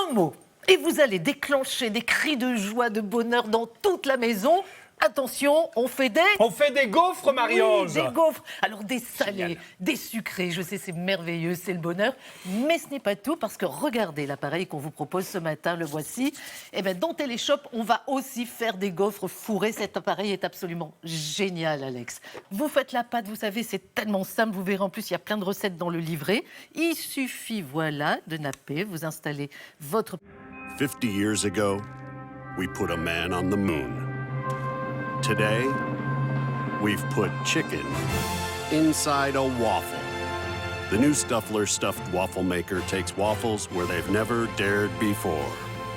un mot. Et vous allez déclencher des cris de joie, de bonheur dans toute la maison. Attention, on fait des gaufres, Marie-Ange. Oui, des gaufres. Alors des salés, génial, des sucrés, je sais, c'est merveilleux, c'est le bonheur. Mais ce n'est pas tout, parce que regardez l'appareil qu'on vous propose ce matin, le voici. Eh bien, dans Téléshop, on va aussi faire des gaufres fourrées. Cet appareil est absolument génial, Alex. Vous faites la pâte, vous savez, c'est tellement simple. Vous verrez en plus, il y a plein de recettes dans le livret. Il suffit, voilà, de napper, vous installez votre... 50 years ago, we put a man on the moon. Today, we've put chicken inside a waffle. The new Stuffler stuffed waffle maker takes waffles where they've never dared before.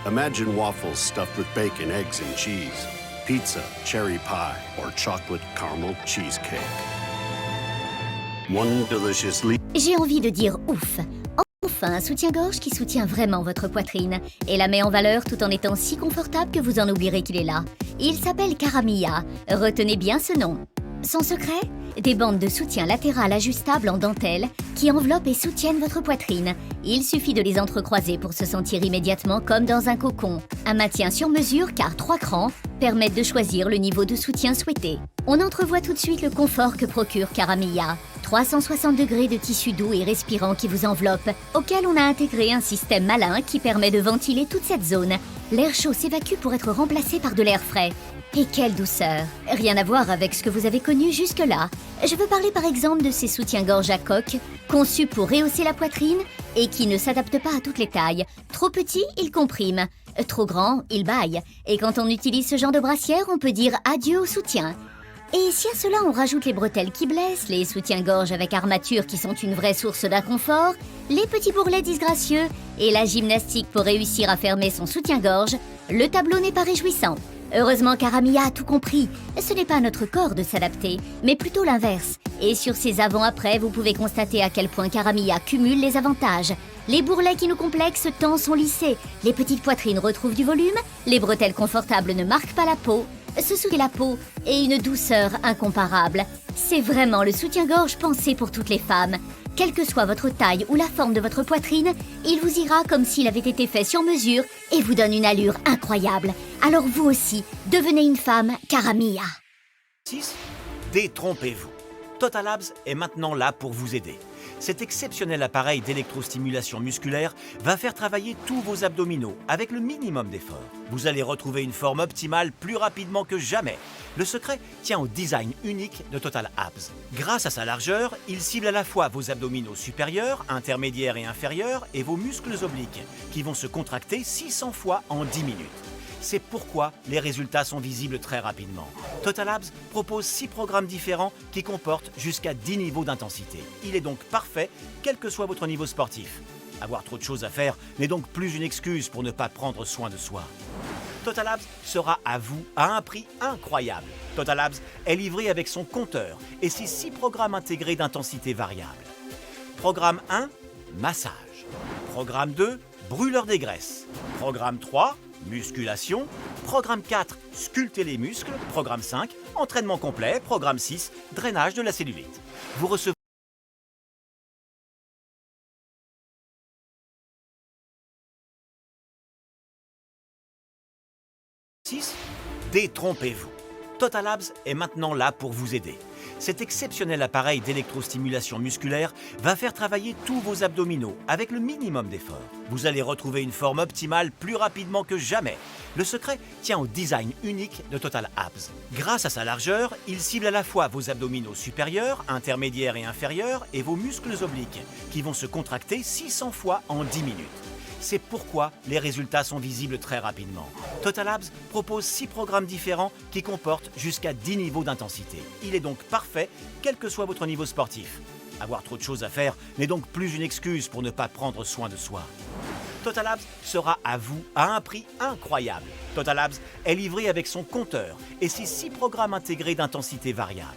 Imagine waffles stuffed with bacon, eggs, and cheese, pizza, cherry pie, or chocolate caramel cheesecake. One deliciously... J'ai envie de dire ouf. Enfin, un soutien-gorge qui soutient vraiment votre poitrine et la met en valeur tout en étant si confortable que vous en oublierez qu'il est là. Il s'appelle Caramilla. Retenez bien ce nom. Son secret ? Des bandes de soutien latérales ajustables en dentelle qui enveloppent et soutiennent votre poitrine. Il suffit de les entrecroiser pour se sentir immédiatement comme dans un cocon. Un maintien sur mesure car 3 crans permettent de choisir le niveau de soutien souhaité. On entrevoit tout de suite le confort que procure Caramilla. 360 degrés de tissu doux et respirant qui vous enveloppe, auquel on a intégré un système malin qui permet de ventiler toute cette zone. L'air chaud s'évacue pour être remplacé par de l'air frais. Et quelle douceur! Rien à voir avec ce que vous avez connu jusque-là. Je veux parler par exemple de ces soutiens-gorge à coque, conçus pour rehausser la poitrine et qui ne s'adaptent pas à toutes les tailles. Trop petits, ils compriment. Trop grands, ils baillent. Et quand on utilise ce genre de brassière, on peut dire adieu au soutien. Et si à cela on rajoute les bretelles qui blessent, les soutiens-gorge avec armature qui sont une vraie source d'inconfort, les petits bourrelets disgracieux et la gymnastique pour réussir à fermer son soutien-gorge, le tableau n'est pas réjouissant. Heureusement Caramilla a tout compris. Ce n'est pas à notre corps de s'adapter, mais plutôt l'inverse. Et sur ces avant-après, vous pouvez constater à quel point Caramilla cumule les avantages. Les bourrelets qui nous complexent tant sont lissés, les petites poitrines retrouvent du volume, les bretelles confortables ne marquent pas la peau, se soutient la peau et une douceur incomparable. C'est vraiment le soutien-gorge pensé pour toutes les femmes. Quelle que soit votre taille ou la forme de votre poitrine, il vous ira comme s'il avait été fait sur mesure et vous donne une allure incroyable. Alors vous aussi, devenez une femme Caramilla. 6. Détrompez-vous. Total Abs est maintenant là pour vous aider. Cet exceptionnel appareil d'électrostimulation musculaire va faire travailler tous vos abdominaux avec le minimum d'effort. Vous allez retrouver une forme optimale plus rapidement que jamais. Le secret tient au design unique de Total Abs. Grâce à sa largeur, il cible à la fois vos abdominaux supérieurs, intermédiaires et inférieurs et vos muscles obliques qui vont se contracter 600 fois en 10 minutes. C'est pourquoi les résultats sont visibles très rapidement. Total Abs propose 6 programmes différents qui comportent jusqu'à 10 niveaux d'intensité. Il est donc parfait, quel que soit votre niveau sportif. Avoir trop de choses à faire n'est donc plus une excuse pour ne pas prendre soin de soi. Total Abs sera à vous à un prix incroyable. Total Abs est livré avec son compteur et ses 6 programmes intégrés d'intensité variable. Programme 1, massage. Programme 2, brûleur des graisses. Programme 3, musculation. Programme 4, sculpter les muscles. Programme 5, entraînement complet. Programme 6, drainage de la cellulite. Vous recevez Détrompez-vous. Total Abs est maintenant là pour vous aider. Cet exceptionnel appareil d'électrostimulation musculaire va faire travailler tous vos abdominaux avec le minimum d'effort. Vous allez retrouver une forme optimale plus rapidement que jamais. Le secret tient au design unique de Total Abs. Grâce à sa largeur, il cible à la fois vos abdominaux supérieurs, intermédiaires et inférieurs et vos muscles obliques qui vont se contracter 600 fois en 10 minutes. C'est pourquoi les résultats sont visibles très rapidement. Total Abs propose 6 programmes différents qui comportent jusqu'à 10 niveaux d'intensité. Il est donc parfait, quel que soit votre niveau sportif. Avoir trop de choses à faire n'est donc plus une excuse pour ne pas prendre soin de soi. Total Abs sera à vous à un prix incroyable. Total Abs est livré avec son compteur et ses 6 programmes intégrés d'intensité variable.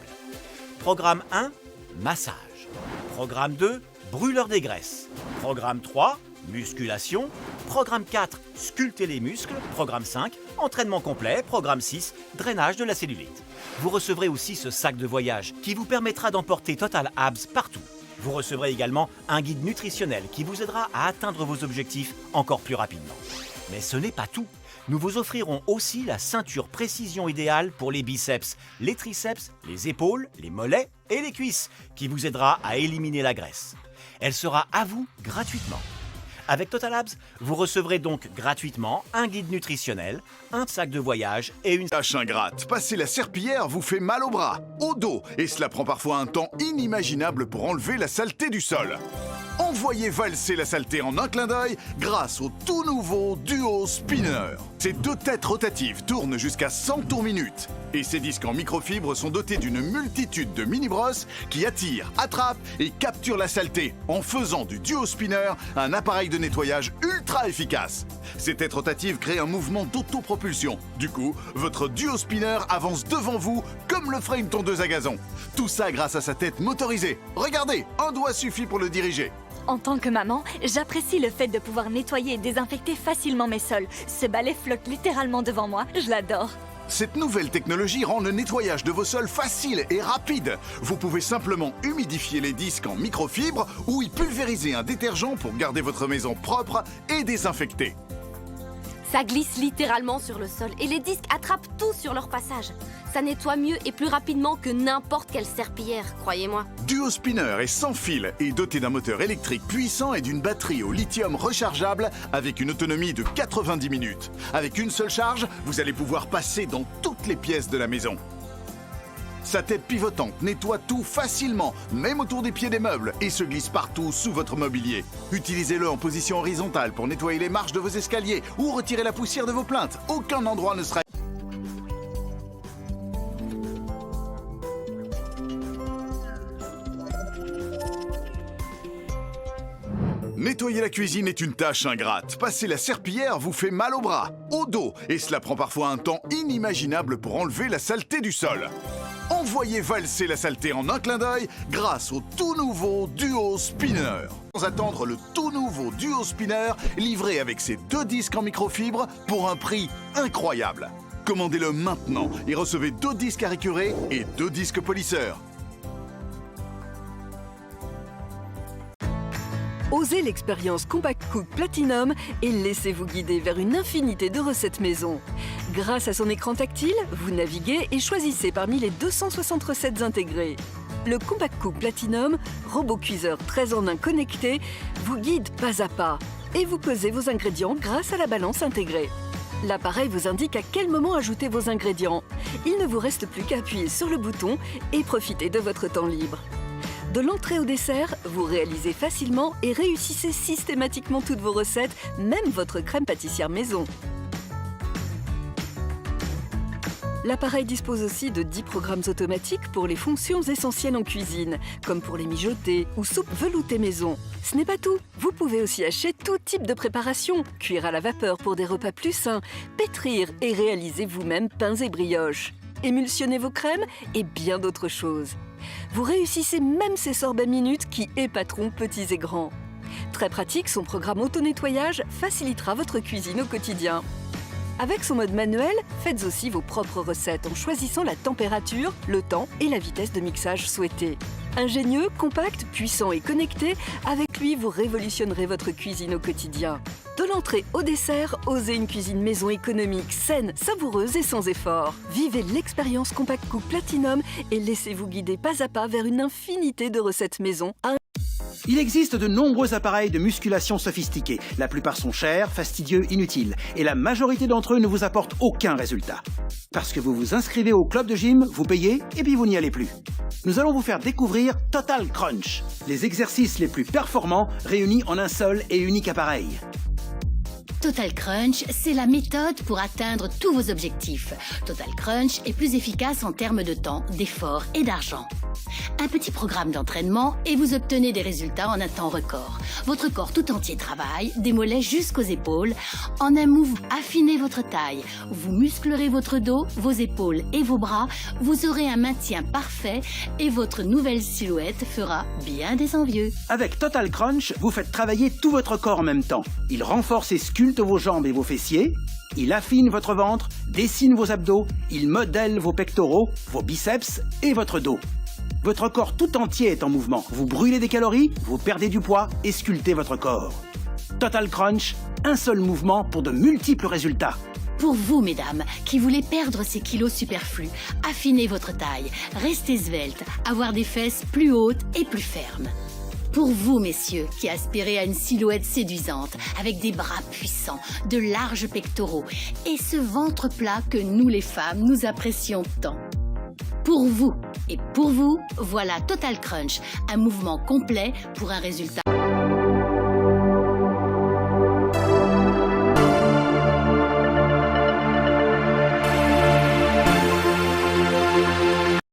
Programme 1, massage. Programme 2, brûleur des graisses. Programme 3, musculation. Programme 4, sculpter les muscles. Programme 5, entraînement complet. Programme 6, drainage de la cellulite. Vous recevrez aussi ce sac de voyage qui vous permettra d'emporter Total Abs partout. Vous recevrez également un guide nutritionnel qui vous aidera à atteindre vos objectifs encore plus rapidement. Mais ce n'est pas tout. Nous vous offrirons aussi la ceinture précision idéale pour les biceps, les triceps, les épaules, les mollets et les cuisses, qui vous aidera à éliminer la graisse. Elle sera à vous gratuitement. Avec Total Labs, vous recevrez donc gratuitement un guide nutritionnel, un sac de voyage et une Tâche ingrate, passer la serpillière vous fait mal au bras, au dos, et cela prend parfois un temps inimaginable pour enlever la saleté du sol. Envoyez valser la saleté en un clin d'œil grâce au tout nouveau Duo Spinner. Ces deux têtes rotatives tournent jusqu'à 100 tours minute. Et ces disques en microfibre sont dotés d'une multitude de mini-brosses qui attirent, attrapent et capturent la saleté en faisant du Duo Spinner un appareil de nettoyage ultra efficace. Ces têtes rotatives créent un mouvement d'autopropulsion. Du coup, votre Duo Spinner avance devant vous comme le ferait une tondeuse à gazon. Tout ça grâce à sa tête motorisée. Regardez, un doigt suffit pour le diriger. En tant que maman, j'apprécie le fait de pouvoir nettoyer et désinfecter facilement mes sols. Ce balai flotte littéralement devant moi, je l'adore. Cette nouvelle technologie rend le nettoyage de vos sols facile et rapide. Vous pouvez simplement humidifier les disques en microfibre ou y pulvériser un détergent pour garder votre maison propre et désinfectée. Ça glisse littéralement sur le sol et les disques attrapent tout sur leur passage. Ça nettoie mieux et plus rapidement que n'importe quelle serpillière, croyez-moi. Duo Spinner est sans fil et doté d'un moteur électrique puissant et d'une batterie au lithium rechargeable avec une autonomie de 90 minutes. Avec une seule charge, vous allez pouvoir passer dans toutes les pièces de la maison. Sa tête pivotante nettoie tout facilement, même autour des pieds des meubles, et se glisse partout sous votre mobilier. Utilisez-le en position horizontale pour nettoyer les marches de vos escaliers ou retirer la poussière de vos plinthes. Aucun endroit ne sera... Nettoyer la cuisine est une tâche ingrate. Passer la serpillière vous fait mal au bras, au dos, et cela prend parfois un temps inimaginable pour enlever la saleté du sol. Envoyez valser la saleté en un clin d'œil grâce au tout nouveau Duo Spinner. Sans attendre le tout nouveau Duo Spinner livré avec ses deux disques en microfibre pour un prix incroyable. Commandez-le maintenant et recevez 2 disques à récurer et 2 disques polisseurs. Osez l'expérience Compact Cook Platinum et laissez-vous guider vers une infinité de recettes maison. Grâce à son écran tactile, vous naviguez et choisissez parmi les 260 recettes intégrées. Le Compact Cook Platinum, robot cuiseur 13 en 1 connecté, vous guide pas à pas et vous pesez vos ingrédients grâce à la balance intégrée. L'appareil vous indique à quel moment ajouter vos ingrédients. Il ne vous reste plus qu'à appuyer sur le bouton et profiter de votre temps libre. De l'entrée au dessert, vous réalisez facilement et réussissez systématiquement toutes vos recettes, même votre crème pâtissière maison. L'appareil dispose aussi de 10 programmes automatiques pour les fonctions essentielles en cuisine, comme pour les mijoter ou soupes veloutées maison. Ce n'est pas tout, vous pouvez aussi hacher tout type de préparation, cuire à la vapeur pour des repas plus sains, pétrir et réaliser vous-même pains et brioches, émulsionner vos crèmes et bien d'autres choses. Vous réussissez même ces sorbets minutes qui épateront petits et grands. Très pratique, son programme auto-nettoyage facilitera votre cuisine au quotidien. Avec son mode manuel, faites aussi vos propres recettes en choisissant la température, le temps et la vitesse de mixage souhaitée. Ingénieux, compact, puissant et connecté, avec lui, vous révolutionnerez votre cuisine au quotidien. De l'entrée au dessert, osez une cuisine maison économique, saine, savoureuse et sans effort. Vivez l'expérience Compact Cook Platinum et laissez-vous guider pas à pas vers une infinité de recettes maison. Il existe de nombreux appareils de musculation sophistiqués. La plupart sont chers, fastidieux, inutiles. Et la majorité d'entre eux ne vous apportent aucun résultat. Parce que vous vous inscrivez au club de gym, vous payez et puis vous n'y allez plus. Nous allons vous faire découvrir Total Crunch, les exercices les plus performants réunis en un seul et unique appareil. Total Crunch, c'est la méthode pour atteindre tous vos objectifs. Total Crunch est plus efficace en termes de temps, d'effort et d'argent. Un petit programme d'entraînement et vous obtenez des résultats en un temps record. Votre corps tout entier travaille, des mollets jusqu'aux épaules. En un move, affinez votre taille. Vous musclerez votre dos, vos épaules et vos bras. Vous aurez un maintien parfait et votre nouvelle silhouette fera bien des envieux. Avec Total Crunch, vous faites travailler tout votre corps en même temps. Il renforce et sculpte vos jambes et vos fessiers. Il affine votre ventre, dessine vos abdos. Il modèle vos pectoraux, vos biceps et votre dos. Votre corps tout entier est en mouvement. Vous brûlez des calories, vous perdez du poids et sculptez votre corps. Total Crunch, un seul mouvement pour de multiples résultats. Pour vous, mesdames, qui voulez perdre ces kilos superflus, affiner votre taille, rester svelte, avoir des fesses plus hautes et plus fermes. Pour vous, messieurs, qui aspirez à une silhouette séduisante, avec des bras puissants, de larges pectoraux et ce ventre plat que nous, les femmes, nous apprécions tant. Pour vous, et pour vous, voilà Total Crunch, un mouvement complet pour un résultat